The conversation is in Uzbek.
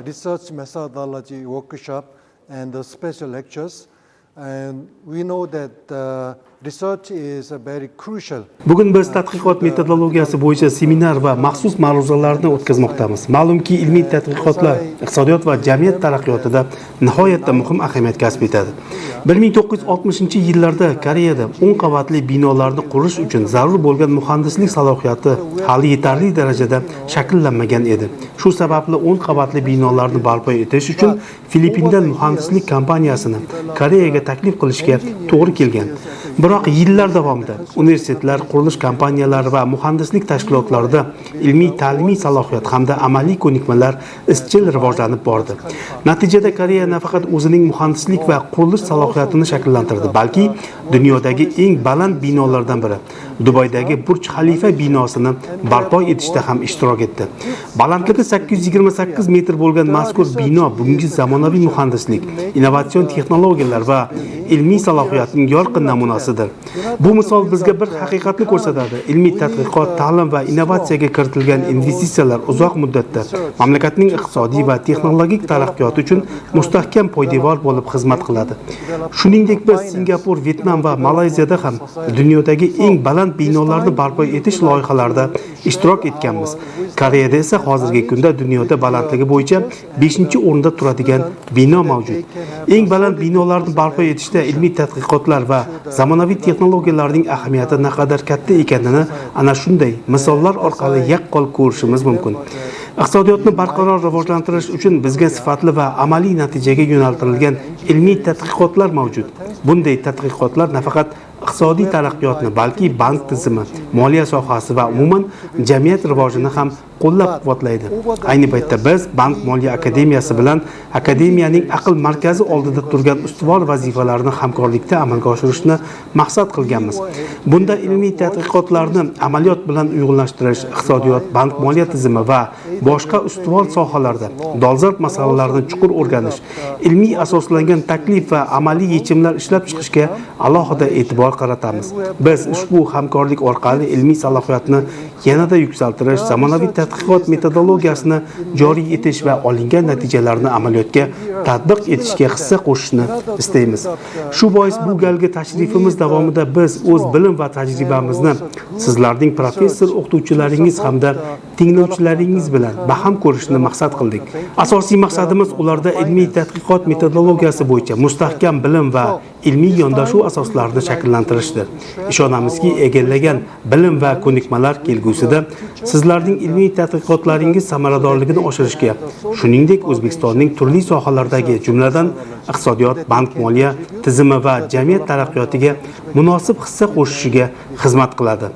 research methodology workshop and special lectures. And we know that research is very crucial. Bugun biz tadqiqot metodologiyasi bo'yicha seminar va maxsus ma'ruzalarni o'tkazmoqdamiz. Ma'lumki, ilmiy tadqiqotlar iqtisodiyot va jamiyat taraqqiyotida nihoyatda muhim ahamiyat kasb etadi. 1960-yillarda Koreyada 10 qavatli binolarni qurish uchun zarur bo'lgan muhandislik salohiyati hali yetarli darajada shakllanmagan edi. Shu sababli 10 qavatli binolarni barpo etish uchun Filippindan muhandislik kompaniyasini Koreyaga taklif qilishga to'g'ri kelgan. Biroq yillar davomida universitetlar, qurilish kompaniyalari va muhandislik tashkilotlarida ilmiy ta'limiy salohiyat hamda amaliy ko'nikmalar izchil rivojlanib bordi. Natijada Koreya nafaqat o'zining muhandislik va qurilish salohiyatini shakllantirdi, balki dunyodagi eng baland binolardan biri Dubaydagi Burj Xalifa binosini barpo etishda ham ishtirok etdi. Balandligi 828 metr bo'lgan mazkur bino bugungi zamonaviy muhandislik, innovatsion texnologiyalar va ilmiy salohiyatning yorqin namunasidir. Bu misol bizga bir haqiqatni ko'rsatadi. Ilmiy tadqiqot, ta'lim va innovatsiyaga kiritilgan investitsiyalar uzoq muddatda mamlakatning iqtisodiy va texnologik taraqqiyoti uchun mustahkam poydevor bo'lib xizmat qiladi. Shuningdek, biz Singapur, Vyetnam va Malayziyada ham dunyodagi eng baland binolarni barpo etish loyihalarida ishtirok etganmiz. Koreyada esa hozirgi kunda dunyoda balandligi bo'yicha 5-o'rinda turadigan bino mavjud. Eng baland binolarni barpo etishda ilmiy tadqiqotlar va zamonaviy texnologiyalarning ahamiyati naqadar katta ekanini ana shunday misollar orqali yaqqol ko'rishimiz mumkin. Iqtisodiyotni barqaror rivojlantirish uchun bizga sifatli va amaliy natijaga yo'naltirilgan ilmiy tadqiqotlar mavjud. Bunday tadqiqotlar nafaqat iqtisodiy taraqqiyotni, balki bank tizimi, moliya sohasi va umuman jamiyat rivojini ham qo'llab-quvvatlaydi. Ayni paytda biz Bank Moliya akademiyasi bilan akademiyaning aql markazi oldida turgan ustuvor vazifalarni hamkorlikda amalga oshirishni maqsad qilganmiz. Bunda ilmiy tadqiqotlarni amaliyot bilan uyg'unlashtirish, iqtisodiyot, bank moliya tizimi va boshqa ustuvor sohalarda dolzarb masalalarni chuqur o'rganish, ilmiy asoslangan taklif va amaliy yechimlar ishlab chiqishga alohida e'tibor qaratamiz. Biz ushbu hamkorlik orqali ilmiy salohiyatni yanada yuksaltirish, zamonaviy tadqiqot metodologiyasini joriy etish va olingan natijalarni amaliyotga tatbiq etishga hissa qo'shishni istaymiz. Shu bois bu galgi tashrifimiz davomida biz o'z bilim va tajribamizni sizlarning professor o'qituvchilaringiz hamda tinglovchilaringiz bilan baham ko'rishni maqsad qildik. Asosiy maqsadimiz ularda ilmiy tadqiqot metodologiyasi bo'yicha mustahkam bilim va ilmiy yondashuv asoslarini shakllantirishdir. Ishonamizki, egallagan bilim va ko'nikmalar kelgusida sizlarning ilmiy tadqiqotlaringiz samaradorligini oshirishga, shuningdek O'zbekistonning turli sohalardagi, jumladan iqtisodiyot, bank moliya tizimi va jamiyat taraqqiyotiga munosib hissa qo'shishiga xizmat qiladi.